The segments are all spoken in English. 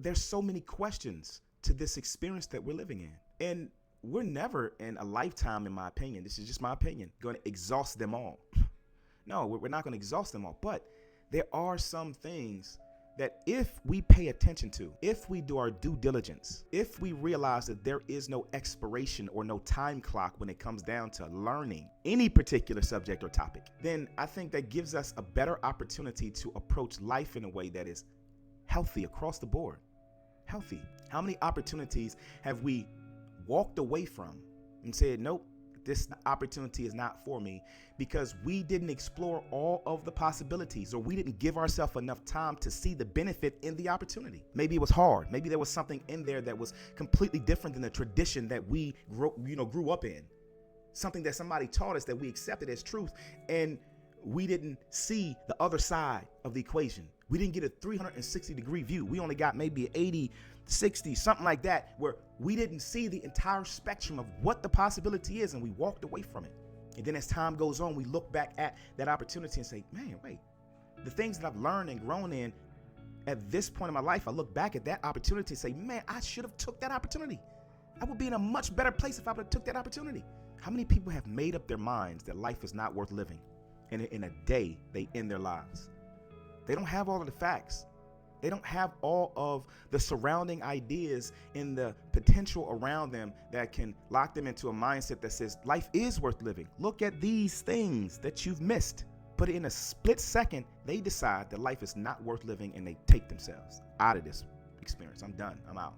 there's so many questions to this experience that we're living in. And we're never in a lifetime, in my opinion, this is just my opinion, going to exhaust them all. No, we're not going to exhaust them all. But there are some things that if we pay attention to, if we do our due diligence, if we realize that there is no expiration or no time clock when it comes down to learning any particular subject or topic, then I think that gives us a better opportunity to approach life in a way that is healthy across the board. Healthy. How many opportunities have we walked away from and said, nope, this opportunity is not for me, because we didn't explore all of the possibilities, or we didn't give ourselves enough time to see the benefit in the opportunity. Maybe it was hard. Maybe there was something in there that was completely different than the tradition that we grew up in. Something that somebody taught us that we accepted as truth, and we didn't see the other side of the equation. We didn't get a 360-degree view. We only got maybe 80, 60, something like that, where we didn't see the entire spectrum of what the possibility is, and we walked away from it. And then as time goes on, we look back at that opportunity and say, man, wait, the things that I've learned and grown in at this point in my life, I look back at that opportunity and say, man, I should have took that opportunity. I would be in a much better place if I would have took that opportunity. How many people have made up their minds that life is not worth living, and in a day they end their lives? They don't have all of the facts. They don't have all of the surrounding ideas and the potential around them that can lock them into a mindset that says life is worth living. Look at these things that you've missed. But in a split second, they decide that life is not worth living, and they take themselves out of this experience. I'm done. I'm out.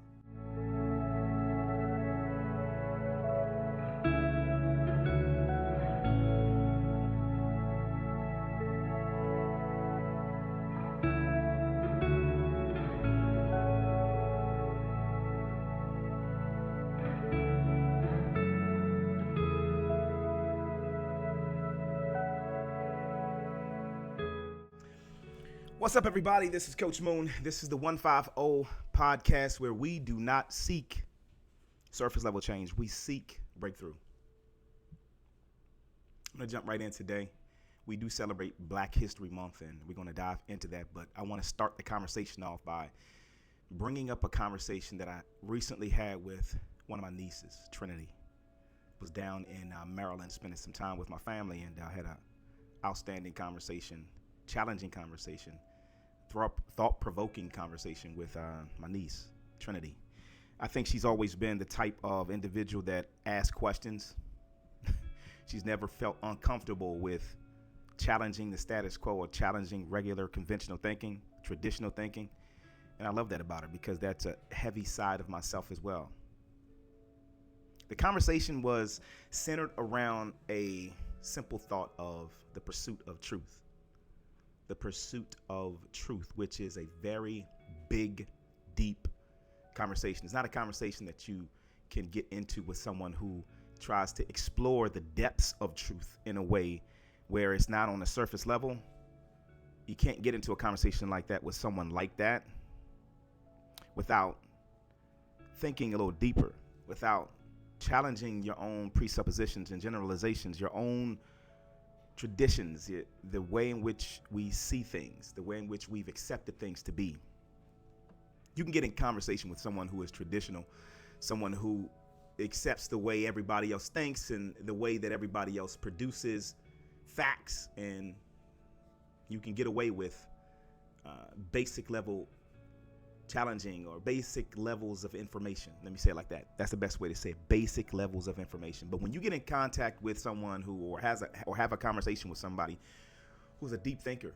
What's up, everybody? This is Coach Moon. This is the 150 podcast, where we do not seek surface level change. We seek breakthrough. I'm going to jump right in today. We do celebrate Black History Month, and we're going to dive into that. But I want to start the conversation off by bringing up a conversation that I recently had with one of my nieces, Trinity. Was down in Maryland spending some time with my family, and I had an outstanding conversation, challenging conversation, thought-provoking conversation with my niece, Trinity. I think she's always been the type of individual that asks questions. She's never felt uncomfortable with challenging the status quo or challenging regular conventional thinking, traditional thinking. And I love that about her, because that's a heavy side of myself as well. The conversation was centered around a simple thought of the pursuit of truth. The pursuit of truth, which is a very big, deep conversation. It's not a conversation that you can get into with someone who tries to explore the depths of truth in a way where it's not on a surface level. You can't get into a conversation like that with someone like that without thinking a little deeper, without challenging your own presuppositions and generalizations, your own traditions, the way in which we see things, the way in which we've accepted things to be. You can get in conversation with someone who is traditional, someone who accepts the way everybody else thinks and the way that everybody else produces facts, and you can get away with basic level challenging or basic levels of information. Let me say it like that. That's the best way to say it, basic levels of information. But when you get in contact with someone who or have a conversation with somebody who's a deep thinker,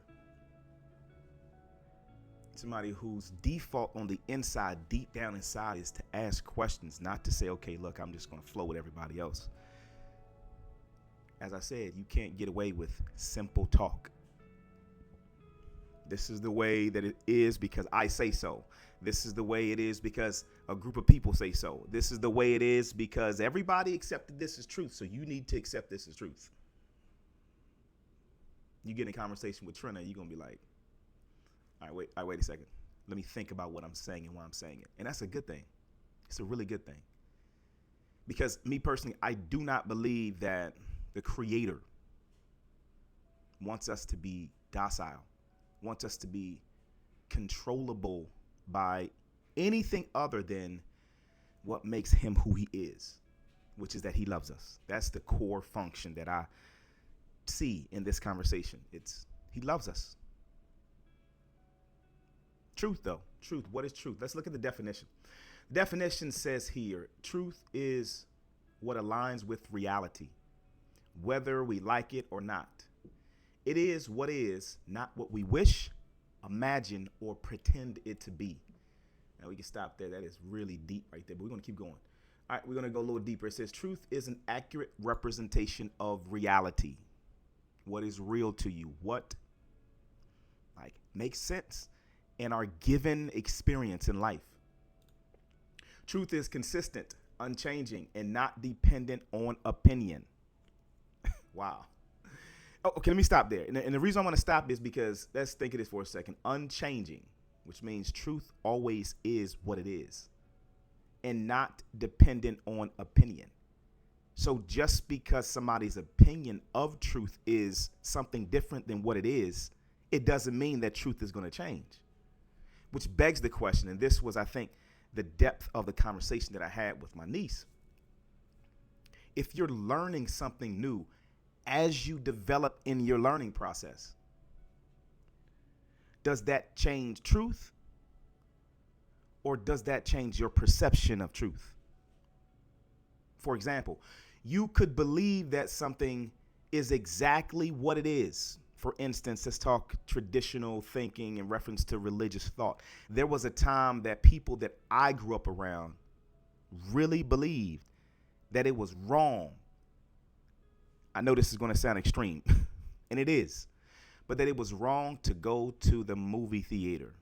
somebody whose default on the inside, deep down inside, is to ask questions, not to say, okay, look, I'm just going to flow with everybody else. As I said, you can't get away with simple talk. This is the way that it is because I say so. This is the way it is because a group of people say so. This is the way it is because everybody accepted this as truth, so you need to accept this as truth. You get in a conversation with Trina, you're going to be like, all right, wait a second. Let me think about what I'm saying and why I'm saying it. And that's a good thing. It's a really good thing. Because me personally, I do not believe that the Creator wants us to be docile, wants us to be controllable by anything other than what makes him who he is, which is that he loves us. That's the core function that I see in this conversation. It's he loves us. Truth, though. Truth. What is truth? Let's look at the definition. The definition says here, truth is what aligns with reality, whether we like it or not. It is what is, not what we wish, imagine, or pretend it to be. Now we can stop there. That is really deep right there, but we're going to keep going. All right, we're going to go a little deeper. It says truth is an accurate representation of reality. What is real to you? What makes sense in our given experience in life. Truth is consistent, unchanging, and not dependent on opinion. Wow. Oh, okay, let me stop there. And the reason I want to stop is because let's think of this for a second. Unchanging, which means truth always is what it is and not dependent on opinion. So just because somebody's opinion of truth is something different than what it is, it doesn't mean that truth is going to change. Which begs the question, and this was, I think, the depth of the conversation that I had with my niece. If you're learning something new as you develop in your learning process, does that change truth? Or does that change your perception of truth? For example, you could believe that something is exactly what it is. For instance, let's talk traditional thinking in reference to religious thought. There was a time that people that I grew up around really believed that it was wrong. I know this is going to sound extreme, and it is, but that it was wrong to go to the movie theater,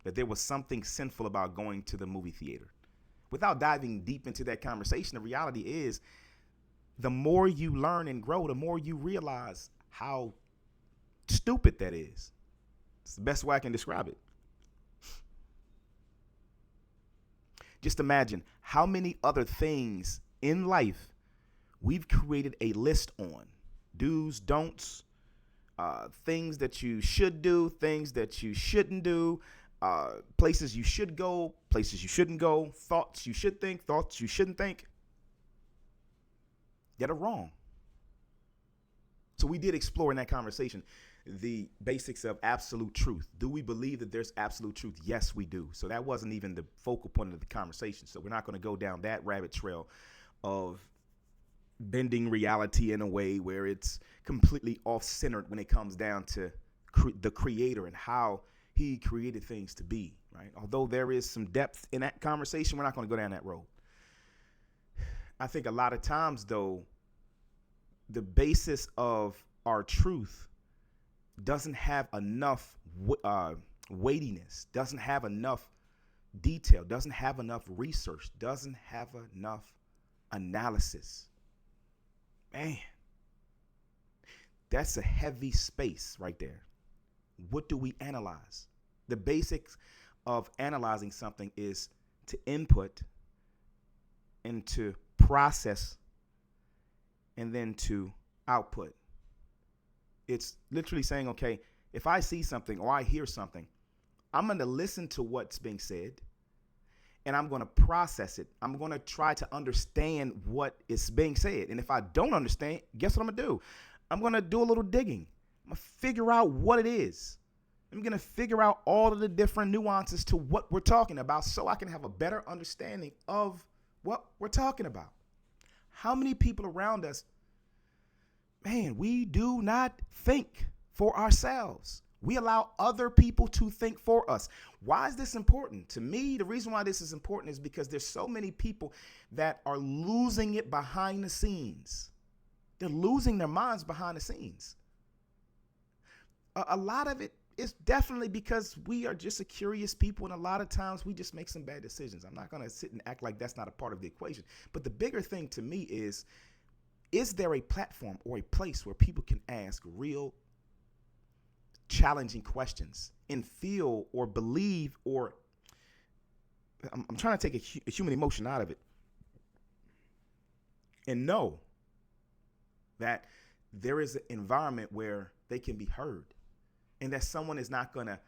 that there was something sinful about going to the movie theater. Without diving deep into that conversation, the reality is the more you learn and grow, the more you realize how stupid that is. It's the best way I can describe it. Just imagine how many other things in life we've created a list on. Do's, don'ts, things that you should do, things that you shouldn't do, places you should go, places you shouldn't go, thoughts you should think, thoughts you shouldn't think, that are wrong. So we did explore in that conversation the basics of absolute truth. Do we believe that there's absolute truth? Yes, we do. So that wasn't even the focal point of the conversation. So we're not going to go down that rabbit trail of bending reality in a way where it's completely off-centered when it comes down to the creator and how he created things to be, right? Although there is some depth in that conversation, we're not going to go down that road. I think a lot of times, though, the basis of our truth doesn't have enough weightiness, doesn't have enough detail, doesn't have enough research, doesn't have enough analysis. Man, that's a heavy space right there. What do we analyze? The basics of analyzing something is to input and to process and then to output. It's literally saying, okay, if I see something or I hear something, I'm going to listen to what's being said and I'm going to process it. I'm going to try to understand what is being said. And if I don't understand, guess what I'm going to do? I'm going to do a little digging. I'm going to figure out what it is. I'm going to figure out all of the different nuances to what we're talking about so I can have a better understanding of what we're talking about. How many people around us, man, we do not think for ourselves. We allow other people to think for us. Why is this important? To me, the reason why this is important is because there's so many people that are losing it behind the scenes. They're losing their minds behind the scenes. A lot of it is definitely because we are just a curious people, and a lot of times we just make some bad decisions. I'm not going to sit and act like that's not a part of the equation. But the bigger thing to me is there a platform or a place where people can ask real challenging questions and feel or believe, or I'm trying to take a human emotion out of it and know that there is an environment where they can be heard and that someone is not going to,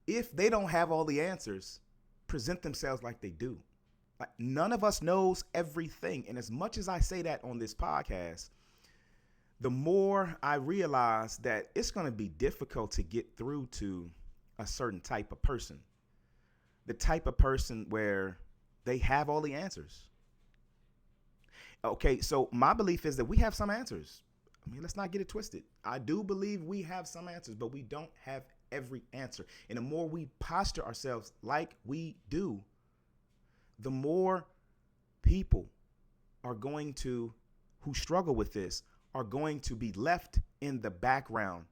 if they don't have all the answers, present themselves like they do. Like, none of us knows everything. And as much as I say that on this podcast, the more I realize that it's going to be difficult to get through to a certain type of person. The type of person where they have all the answers. Okay, so my belief is that we have some answers. I mean, let's not get it twisted. I do believe we have some answers, but we don't have every answer. And the more we posture ourselves like we do, the more people are going to, who struggle with this, are going to be left in the background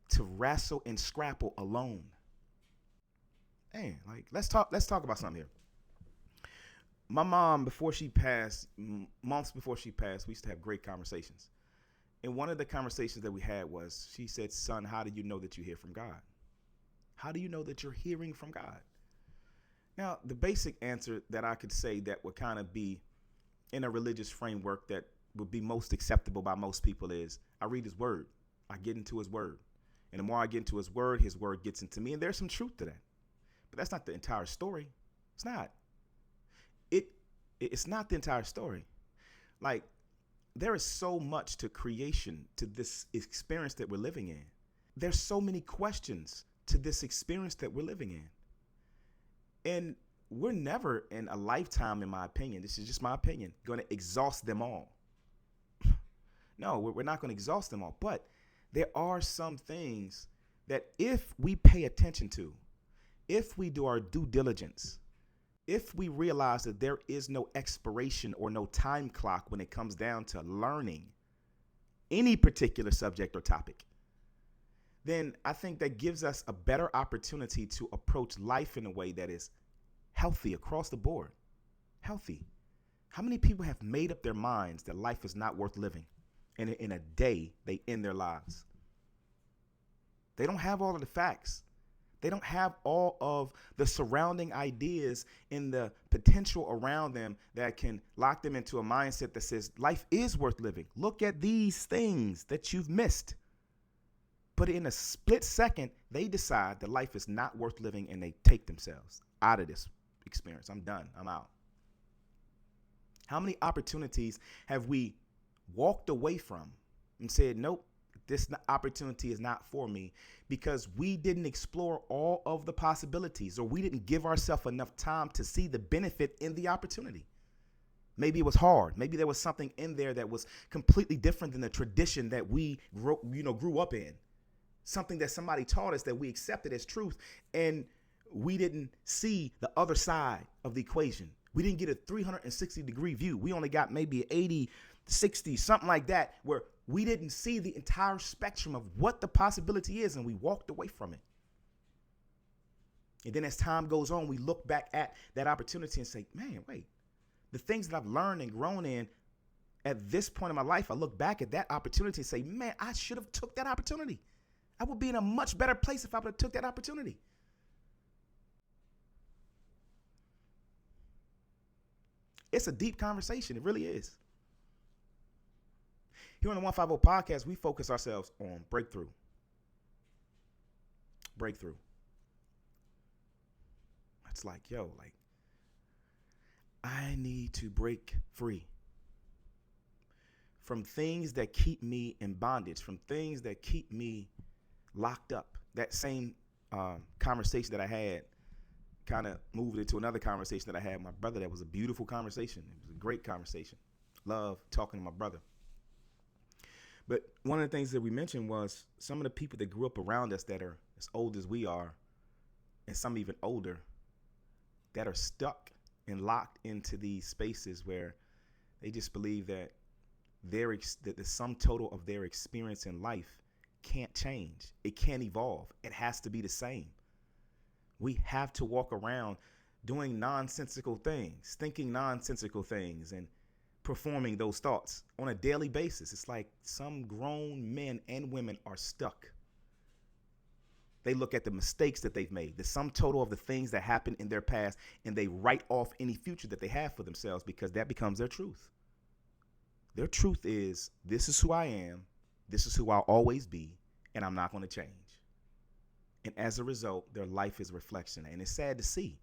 to wrestle and scrapple alone. Man, like, let's talk about something here. My mom, before she passed, months before she passed, we used to have great conversations. And one of the conversations that we had was, she said, "Son, how do you know that you hear from God? How do you know that you're hearing from God?" Now, the basic answer that I could say that would kind of be in a religious framework that would be most acceptable by most people is, I read his word. I get into his word. And the more I get into his word gets into me. And there's some truth to that. But that's not the entire story. It's not. It's not the entire story. Like, there is so much to creation, to this experience that we're living in. There's so many questions to this experience that we're living in. And we're never in a lifetime, in my opinion, this is just my opinion, going to exhaust them all. No, we're not going to exhaust them all. But there are some things that if we pay attention to, if we do our due diligence, if we realize that there is no expiration or no time clock when it comes down to learning any particular subject or topic, then I think that gives us a better opportunity to approach life in a way that is healthy across the board. Healthy. How many people have made up their minds that life is not worth living? And in a day, they end their lives. They don't have all of the facts. They don't have all of the surrounding ideas and the potential around them that can lock them into a mindset that says life is worth living. Look at these things that you've missed. But in a split second, they decide that life is not worth living and they take themselves out of this experience. I'm done. I'm out. How many opportunities have we walked away from and said, nope, this opportunity is not for me, because we didn't explore all of the possibilities, or we didn't give ourselves enough time to see the benefit in the opportunity. Maybe it was hard. Maybe there was something in there that was completely different than the tradition that we grew up in. Something that somebody taught us that we accepted as truth, and we didn't see the other side of the equation. We didn't get a 360-degree view. We only got maybe 80, 60, something like that, where we didn't see the entire spectrum of what the possibility is, and we walked away from it. And then as time goes on, we look back at that opportunity and say, man, wait, the things that I've learned and grown in at this point in my life, I look back at that opportunity and say, man, I should have took that opportunity. I would be in a much better place if I would have took that opportunity. It's a deep conversation. It really is. Here on the 150 podcast, we focus ourselves on breakthrough. Breakthrough. It's like, I need to break free from things that keep me in bondage, from things that keep me locked up. That same conversation that I had kind of moved into another conversation that I had with my brother. That was a beautiful conversation. It was a great conversation. Love talking to my brother. But one of the things that we mentioned was some of the people that grew up around us that are as old as we are, and some even older, that are stuck and locked into these spaces where they just believe that that the sum total of their experience in life can't change. It can't evolve. It has to be the same. We have to walk around doing nonsensical things, thinking nonsensical things, and performing those thoughts on a daily basis. It's like some grown men and women are stuck. They look at the mistakes that they've made, the sum total of the things that happened in their past, and they write off any future that they have for themselves because that becomes their truth. Their truth is, this is who I am, this is who I'll always be, and I'm not going to change. And as a result, their life is a reflection. And it's sad to see.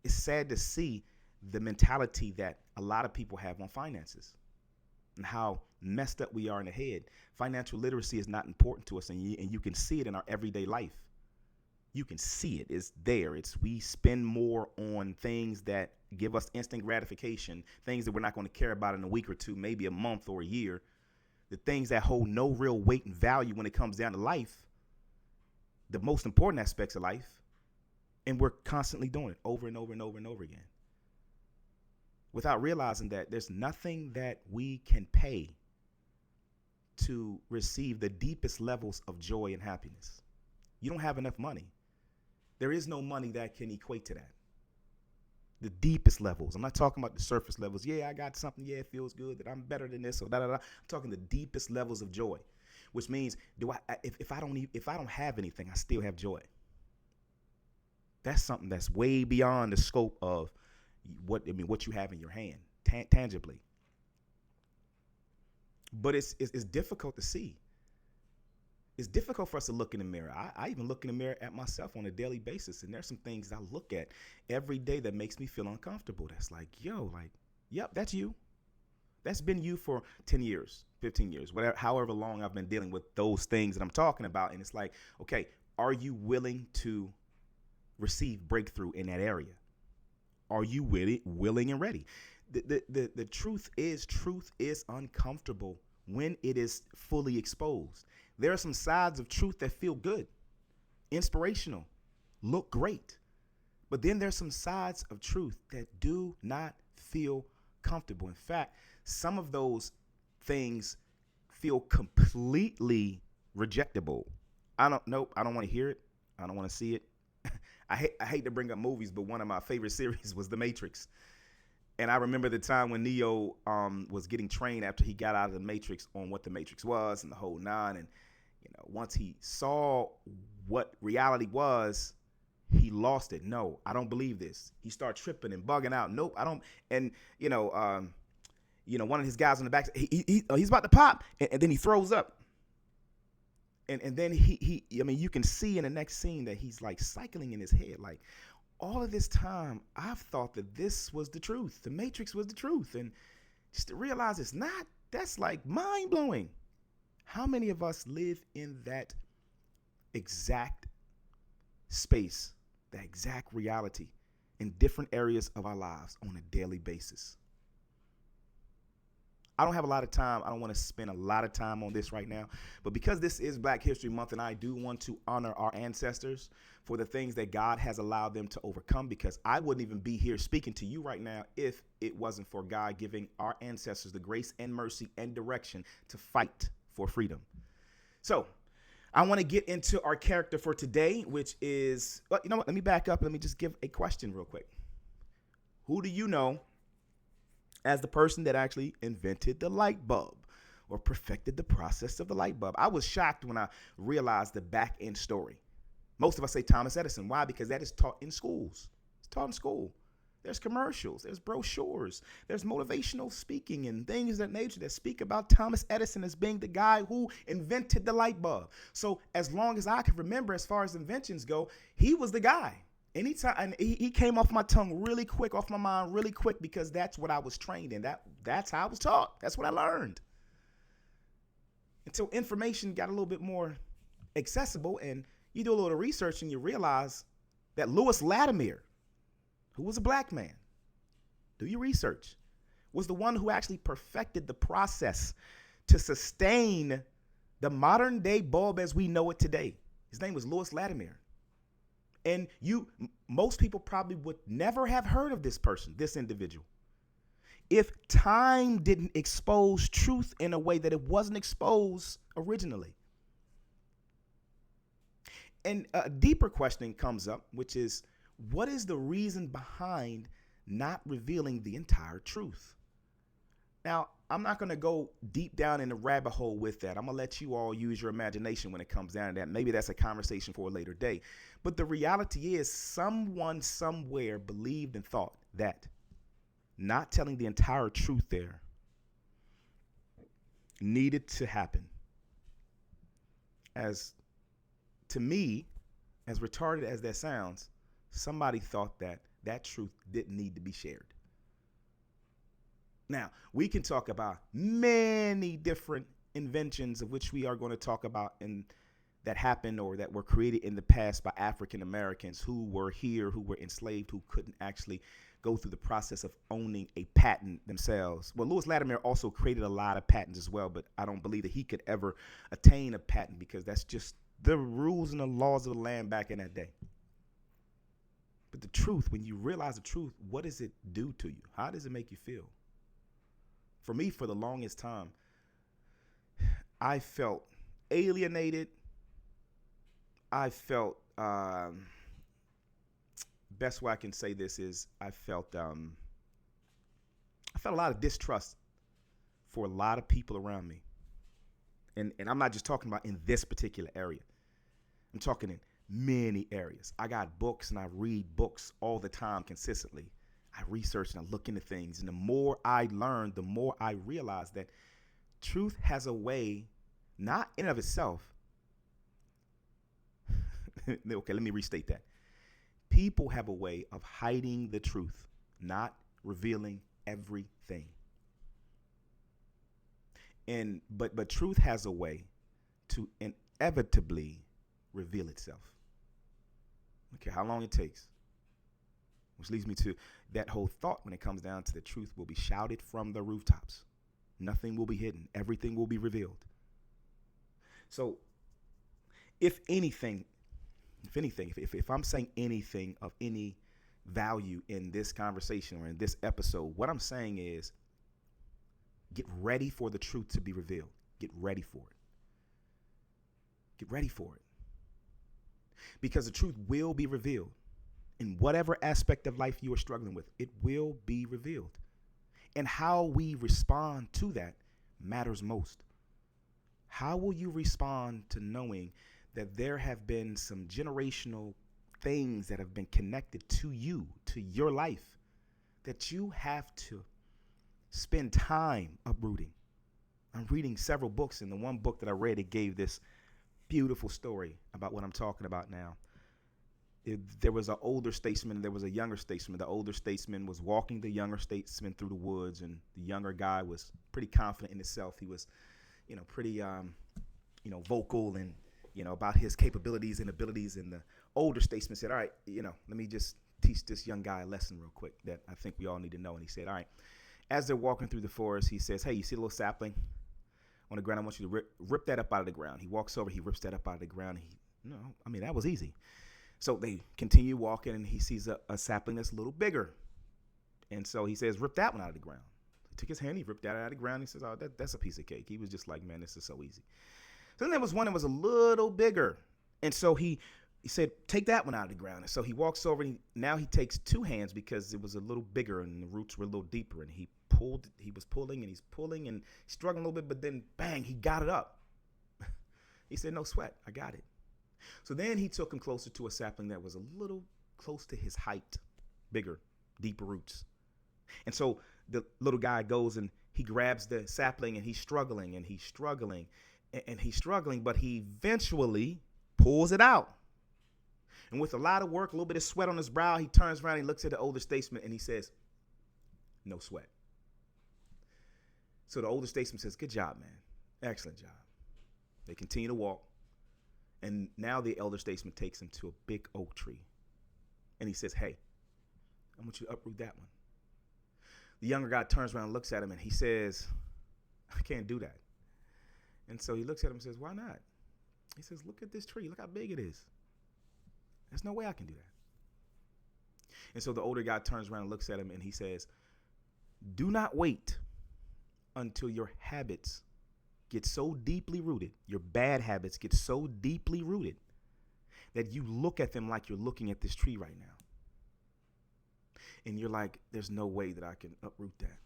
It's sad to see the mentality that a lot of people have on finances and how messed up we are in the head. Financial literacy is not important to us, and you can see it in our everyday life. You can see it. It's there. We spend more on things that give us instant gratification, things that we're not going to care about in a week or two, maybe a month or a year. The things that hold no real weight and value when it comes down to life, the most important aspects of life, and we're constantly doing it over and over and over and over again without realizing that there's nothing that we can pay to receive the deepest levels of joy and happiness. You don't have enough money. There is no money that can equate to that. The deepest levels. I'm not talking about the surface levels. Yeah, I got something. Yeah, it feels good that I'm better than this or da da da. I'm talking the deepest levels of joy, which means if I don't have anything, I still have joy. That's something that's way beyond the scope of what you have in your hand tangibly. But it's difficult to see. It's difficult for us to look in the mirror. I even look in the mirror at myself on a daily basis, and there's some things I look at every day that makes me feel uncomfortable. That's like, yep, that's you. That's been you for 10 years, 15 years, whatever, however long I've been dealing with those things that I'm talking about. And it's like, okay, are you willing to receive breakthrough in that area? Are you willing and ready? The truth is uncomfortable when it is fully exposed. There are some sides of truth that feel good, inspirational, look great. But then there's some sides of truth that do not feel comfortable. In fact, some of those things feel completely rejectable. I don't want to hear it. I don't want to see it. I hate to bring up movies, but one of my favorite series was The Matrix. And I remember the time when Neo was getting trained after he got out of the Matrix on what the Matrix was and the whole nine. And once he saw what reality was, he lost it. No, I don't believe this. He started tripping and bugging out. Nope, I don't. And one of his guys on the back, he's about to pop, and then he throws up. And then you can see in the next scene that he's like cycling in his head, like, all of this time, I've thought that this was the truth. The Matrix was the truth. And just to realize it's not, that's like mind blowing. How many of us live in that exact space, that exact reality in different areas of our lives on a daily basis? I don't have a lot of time. I don't want to spend a lot of time on this right now. But because this is Black History Month, and I do want to honor our ancestors for the things that God has allowed them to overcome, because I wouldn't even be here speaking to you right now if it wasn't for God giving our ancestors the grace and mercy and direction to fight for freedom. So I want to get into our character for today, which is, well, you know what? Let me back up. Let me just give a question real quick. Who do you know as the person that actually invented the light bulb or perfected the process of the light bulb? I was shocked when I realized the back end story. Most of us say Thomas Edison. Why? Because that is taught in schools. It's taught in school. There's commercials, there's brochures, there's motivational speaking and things of that nature that speak about Thomas Edison as being the guy who invented the light bulb. So as long as I can remember, as far as inventions go, he was the guy. Anytime, and he came off my tongue really quick, off my mind really quick, because that's what I was trained in. That's how I was taught. That's what I learned. Until information got a little bit more accessible, and you do a little research and you realize that Lewis Latimer, who was a black man, do your research, was the one who actually perfected the process to sustain the modern day bulb as we know it today. His name was Lewis Latimer. And most people probably would never have heard of this person, this individual, if time didn't expose truth in a way that it wasn't exposed originally. And a deeper question comes up, which is, what is the reason behind not revealing the entire truth? Now, I'm not going to go deep down in the rabbit hole with that. I'm going to let you all use your imagination when it comes down to that. Maybe that's a conversation for a later day. But the reality is, someone somewhere believed and thought that not telling the entire truth there needed to happen as To me, as retarded as that sounds, somebody thought that that truth didn't need to be shared. Now, we can talk about many different inventions of which we are going to talk about and that happened or that were created in the past by African Americans who were here, who were enslaved, who couldn't actually go through the process of owning a patent themselves. Well, Lewis Latimer also created a lot of patents as well, but I don't believe that he could ever attain a patent because that's just the rules and the laws of the land back in that day. But the truth, when you realize the truth, what does it do to you? How does it make you feel? For me, for the longest time, I felt alienated. I felt, best way I can say this is I felt a lot of distrust for a lot of people around me. And I'm not just talking about in this particular area. I'm talking in many areas. I got books and I read books all the time consistently. I research and I look into things. And the more I learn, the more I realize that truth has a way, not in and of itself. Okay, let me restate that. People have a way of hiding the truth, not revealing everything. But truth has a way to inevitably reveal itself. Okay, how long it takes. Which leads me to that whole thought when it comes down to the truth will be shouted from the rooftops. Nothing will be hidden. Everything will be revealed. So if I'm saying anything of any value in this conversation or in this episode, what I'm saying is get ready for the truth to be revealed. Get ready for it. Get ready for it. Because the truth will be revealed. In whatever aspect of life you are struggling with, it will be revealed. And how we respond to that matters most. How will you respond to knowing that there have been some generational things that have been connected to you, to your life, that you have to spend time uprooting? I'm reading several books, and the one book that I read, it gave this beautiful story about what I'm talking about now. There was an older statesman and there was a younger statesman. The older statesman was walking the younger statesman through the woods, and the younger guy was pretty confident in himself. He was, pretty, vocal and, about his capabilities and abilities. And the older statesman said, all right, let me just teach this young guy a lesson real quick that I think we all need to know. And he said, all right, as they're walking through the forest, he says, hey, you see a little sapling on the ground? I want you to rip that up out of the ground. He walks over, he rips that up out of the ground. That was easy. So they continue walking, and he sees a sapling that's a little bigger. And so he says, rip that one out of the ground. He took his hand, he ripped that out of the ground. He says, oh, that's a piece of cake. He was just like, man, this is so easy. So then there was one that was a little bigger. And so he said, take that one out of the ground. And so he walks over, and now he takes two hands because it was a little bigger and the roots were a little deeper. And he was pulling and he's pulling and struggling a little bit, but then bang, he got it up. He said, no sweat, I got it. So then he took him closer to a sapling that was a little close to his height, bigger, deeper roots. And so the little guy goes and he grabs the sapling, and he's struggling and he's struggling and he's struggling, but he eventually pulls it out. And with a lot of work, a little bit of sweat on his brow, he turns around and he looks at the older statesman and he says, no sweat. So the older statesman says, good job, man. Excellent job. They continue to walk. And now the elder statesman takes him to a big oak tree. And he says, hey, I want you to uproot that one. The younger guy turns around and looks at him, and he says, I can't do that. And so he looks at him and says, why not? He says, look at this tree. Look how big it is. There's no way I can do that. And so the older guy turns around and looks at him, and he says, do not wait until your habits get so deeply rooted, your bad habits get so deeply rooted that you look at them like you're looking at this tree right now. And you're like, there's no way that I can uproot that.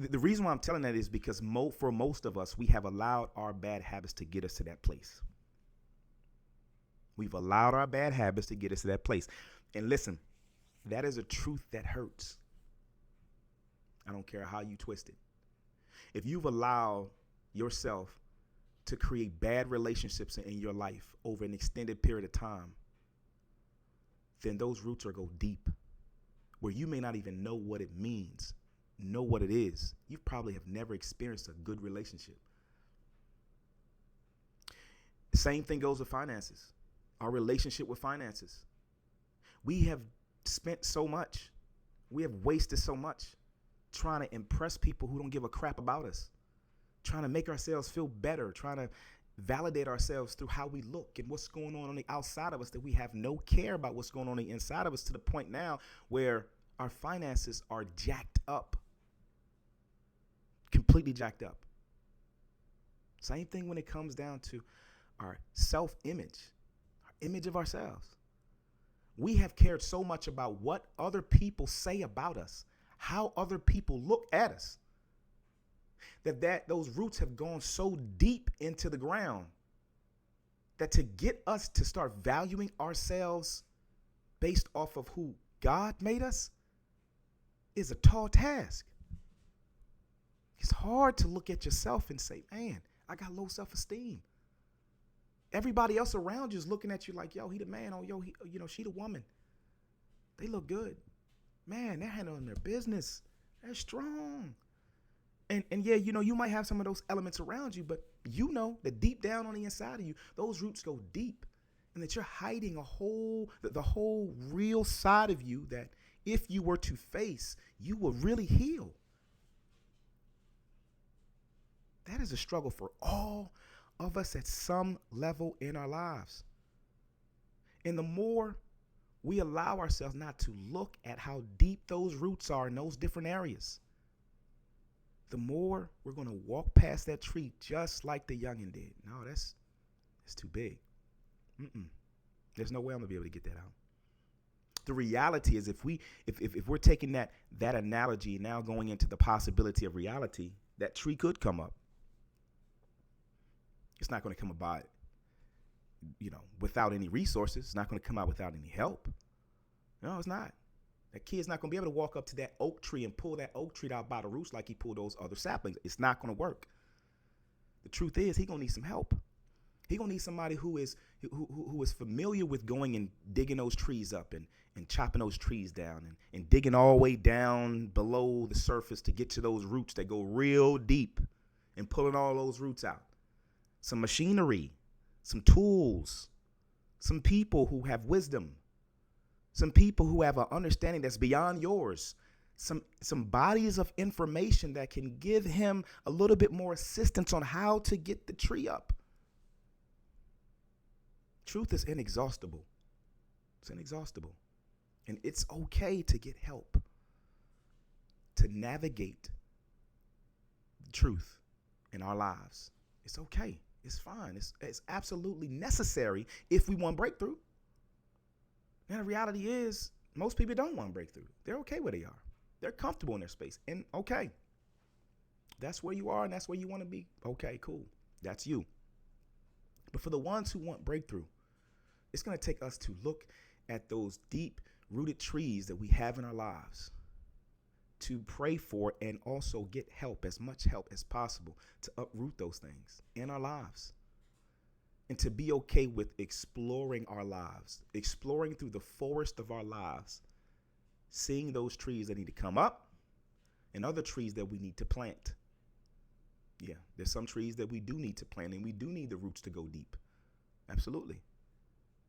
The reason why I'm telling that is because for most of us, we have allowed our bad habits to get us to that place. We've allowed our bad habits to get us to that place. And listen, that is a truth that hurts. I don't care how you twist it. If you've allowed yourself to create bad relationships in your life over an extended period of time, then those roots are go deep, where you may not even know what it means, know what it is. You probably have never experienced a good relationship. The same thing goes with finances, our relationship with finances. We have spent so much, we have wasted so much trying to impress people who don't give a crap about us, trying to make ourselves feel better, trying to validate ourselves through how we look and what's going on the outside of us, that we have no care about what's going on the inside of us, to the point now where our finances are jacked up, completely jacked up. Same thing when it comes down to our self-image, our image of ourselves. We have cared so much about what other people say about us, how other people look at us, that those roots have gone so deep into the ground that to get us to start valuing ourselves based off of who God made us is a tall task. It's hard to look at yourself and say, man, I got low self-esteem. Everybody else around you is looking at you like, yo, he the man. Oh, yo, she the woman. They look good. Man, they're handling their business. They're strong. And yeah, you might have some of those elements around you, but you know that deep down on the inside of you, those roots go deep, and that you're hiding the whole real side of you that if you were to face, you will really heal. That is a struggle for all of us at some level in our lives. And the more we allow ourselves not to look at how deep those roots are in those different areas, the more we're going to walk past that tree just like the youngin did. No, that's too big. There's no way I'm going to be able to get that out. The reality is, if we're taking that analogy now going into the possibility of reality, that tree could come up. It's not going to come about, without any resources. It's not going to come out without any help. No, it's not. That kid's not going to be able to walk up to that oak tree and pull that oak tree out by the roots like he pulled those other saplings. It's not going to work. The truth is, he's going to need some help. He's going to need somebody who is familiar with going and digging those trees up and chopping those trees down and digging all the way down below the surface to get to those roots that go real deep and pulling all those roots out. Some machinery, some tools, some people who have wisdom, some people who have an understanding that's beyond yours, some bodies of information that can give him a little bit more assistance on how to get the tree up. Truth is inexhaustible. It's inexhaustible. And it's okay to get help to navigate the truth in our lives. It's okay. It's fine. It's absolutely necessary if we want breakthrough. And the reality is, most people don't want breakthrough. They're okay where they are. They're comfortable in their space. And okay, that's where you are and that's where you want to be. Okay, cool. That's you. But for the ones who want breakthrough, it's going to take us to look at those deep-rooted trees that we have in our lives, to pray for and also get help, as much help as possible, to uproot those things in our lives. And to be okay with exploring our lives, exploring through the forest of our lives, seeing those trees that need to come up and other trees that we need to plant. Yeah, there's some trees that we do need to plant, and we do need the roots to go deep. Absolutely.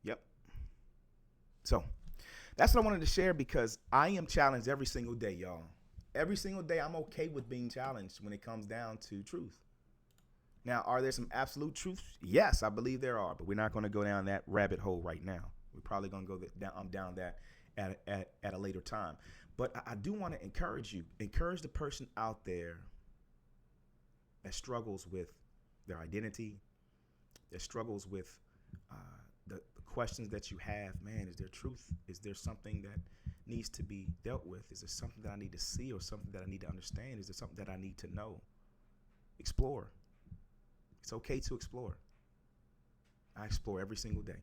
Yep. So that's what I wanted to share, because I am challenged every single day, y'all. Every single day I'm okay with being challenged when it comes down to truth. Now, are there some absolute truths? Yes, I believe there are, but we're not going to go down that rabbit hole right now. We're probably going to go down that at a later time. But I do want to encourage the person out there that struggles with their identity, that struggles with the questions that you have. Man, is there truth? Is there something that needs to be dealt with? Is there something that I need to see or something that I need to understand? Is there something that I need to know? Explore. It's okay to explore. I explore every single day.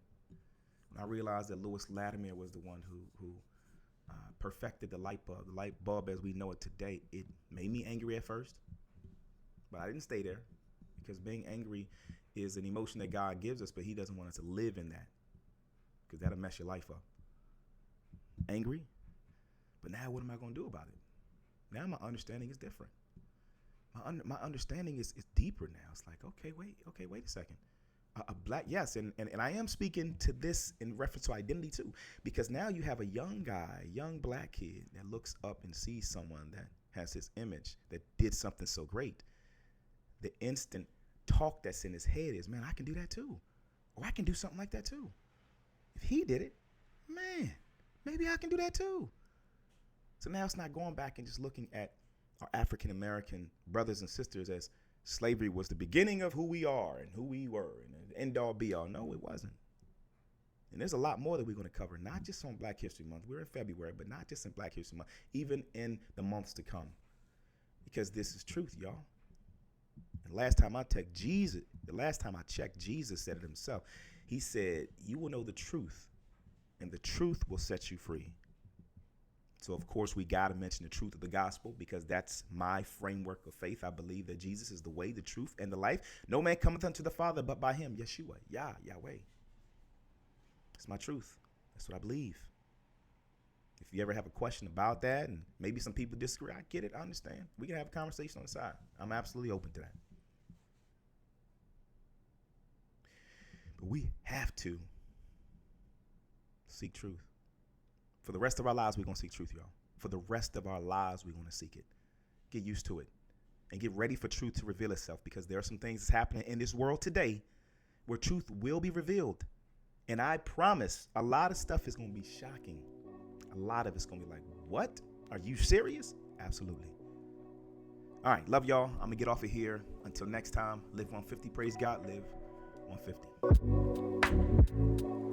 When I realized that Lewis Latimer was the one who perfected the light bulb as we know it today, it made me angry at first, but I didn't stay there, because being angry is an emotion that God gives us, but he doesn't want us to live in that, because that'll mess your life up. Angry? But now what am I going to do about it? Now my understanding is different. My understanding is deeper now. It's like, okay, wait a second. A black, yes, and I am speaking to this in reference to identity too, because now you have a young guy, young black kid that looks up and sees someone that has his image, that did something so great. The instant talk that's in his head is, man, I can do that too, or I can do something like that too. If he did it, man, maybe I can do that too. So now it's not going back and just looking at our African American brothers and sisters as slavery was the beginning of who we are and who we were and the end all be all. No, it wasn't. And there's a lot more that we're going to cover, not just on Black History Month. We're in February, but not just in Black History Month, even in the months to come, because this is truth, y'all. And last time I checked, Jesus said it himself. He said, you will know the truth, and the truth will set you free. So, of course, we got to mention the truth of the gospel, because that's my framework of faith. I believe that Jesus is the way, the truth, and the life. No man cometh unto the Father but by him, Yeshua, Yahweh. It's my truth. That's what I believe. If you ever have a question about that, and maybe some people disagree, I get it. I understand. We can have a conversation on the side. I'm absolutely open to that. But we have to seek truth. For the rest of our lives, we're going to seek truth, y'all. For the rest of our lives, we're going to seek it. Get used to it. And get ready for truth to reveal itself, because there are some things that's happening in this world today where truth will be revealed. And I promise a lot of stuff is going to be shocking. A lot of it's going to be like, what? Are you serious? Absolutely. All right. Love y'all. I'm going to get off of here. Until next time, live 150. Praise God. Live 150.